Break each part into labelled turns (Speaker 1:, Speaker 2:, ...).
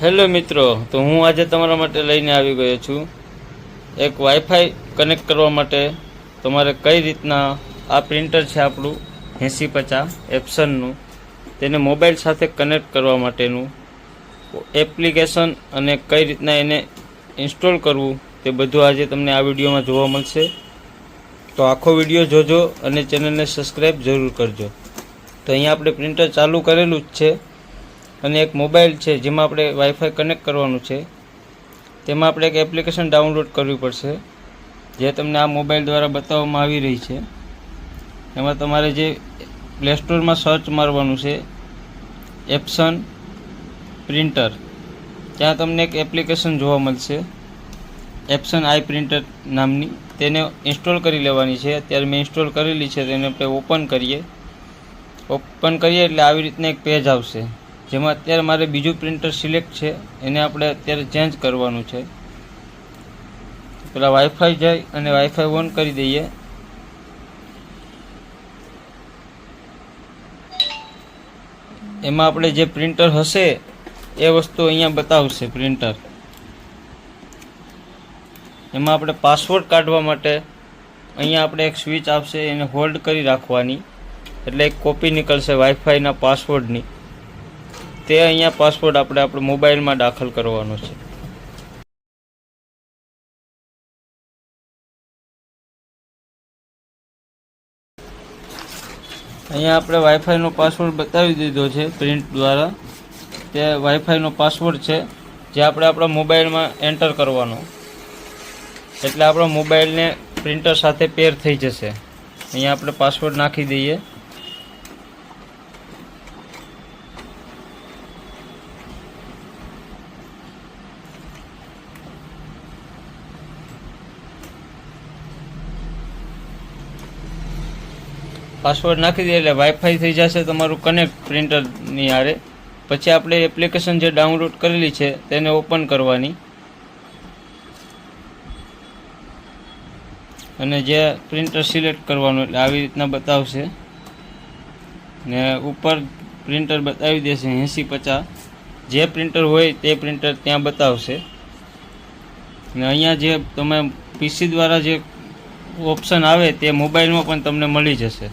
Speaker 1: Hello મિત્રો, તો હું આજે તમારા માટે લઈને આવી ગયો છું એક વાઈફાઈ કનેક્ટ કરવા માટે તમારે કઈ રીતના આ પ્રિન્ટર છે આપણું 8050 એપ્સનનું, તેને મોબાઈલ સાથે કનેક્ટ કરવા માટેનું એપ્લિકેશન અને કઈ રીતના એને ઇન્સ્ટોલ કરવું તે બધું આજે તમને આ વિડીયોમાં જોવા મળશે. તો આખો વિડીયો જોજો અને ચેનલને સબસ્ક્રાઈબ જરૂર કરજો. તો અહીંયા આપણે પ્રિન્ટર ચાલુ કરેલું જ છે અને એક મોબાઈલ છે જેમાં આપણે વાઈફાઈ કનેક્ટ કરવાનું છે. તેમાં આપણે એક એપ્લિકેશન ડાઉનલોડ કરવી પડશે જે તમને આ મોબાઈલ દ્વારા બતાવવામાં આવી રહી છે. એમાં તમારે જે પ્લે સ્ટોરમાં સર્ચ મારવાનું છે એપ્સન પ્રિન્ટર, ત્યાં તમને એક એપ્લિકેશન જોવા મળશે એપ્સન આઈ પ્રિન્ટર નામની. તેને ઇન્સ્ટોલ કરી લેવાની છે. અત્યારે મેં ઇન્સ્ટોલ કરેલી છે, તેને આપણે ઓપન કરીએ એટલે આવી રીતના એક પેજ આવશે જેમાં અત્યારે મારે બીજું પ્રિન્ટર સિલેક્ટ છે, એને આપણે અત્યારે ચેન્જ કરવાનું છે. પેલા વાઈફાઈ જાય અને વાઈફાઈ ઓન કરી દઈએ. એમાં આપણે જે પ્રિન્ટર હશે એ વસ્તુ અહીંયા બતાવશે પ્રિન્ટર. એમાં આપણે પાસવર્ડ કાઢવા માટે અહીંયા આપણે એક સ્વિચ આવશે, એને હોલ્ડ કરી રાખવાની એટલે એક કોપી નીકળશે વાઈફાઈના પાસવર્ડની. તે અહીંયા પાસવર્ડ આપણે મોબાઈલમાં દાખલ કરવાનો છે. અહીંયા આપણે વાઈફાઈનો પાસવર્ડ બતાવી દીધો છે પ્રિન્ટ દ્વારા. તે વાઈફાઈનો પાસવર્ડ છે જે આપણે આપણા મોબાઈલમાં એન્ટર કરવાનો, એટલે આપણા મોબાઈલને પ્રિન્ટર સાથે પેર થઈ જશે. અહીંયા આપણે પાસવર્ડ નાખી દઈએ. પાસવર્ડ નાખી દઈએ એટલે વાઈફાઈ થઈ જશે તમારું કનેક્ટ પ્રિન્ટરની હારે. પછી આપણે એપ્લિકેશન જે ડાઉનલોડ કરેલી છે તેને ઓપન કરવાની અને જે પ્રિન્ટર સિલેક્ટ કરવાનું એટલે આવી રીતના બતાવશે ને ઉપર પ્રિન્ટર બતાવી દેશે 8050. જે પ્રિન્ટર હોય તે પ્રિન્ટર ત્યાં બતાવશે. ને અહીંયા જે તમે પીસી દ્વારા જે ઓપ્શન આવે તે મોબાઈલમાં પણ તમને મળી જશે.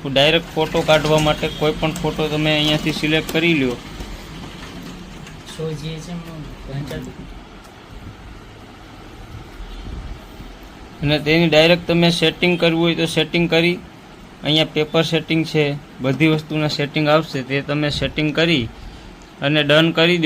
Speaker 1: ડાયરેક્ટ ફોટો કાઢવા માટે કોઈ પણ ફોટો તમે અહીંયાથી સિલેક્ટ કરી લો અને તેની ડાયરેક્ટ તમે સેટિંગ કરવું હોય તો સેટિંગ કરી, અહીંયા પેપર સેટિંગ છે, બધી વસ્તુના સેટિંગ આવશે તે તમે સેટિંગ કરી અને ડન કરી દો.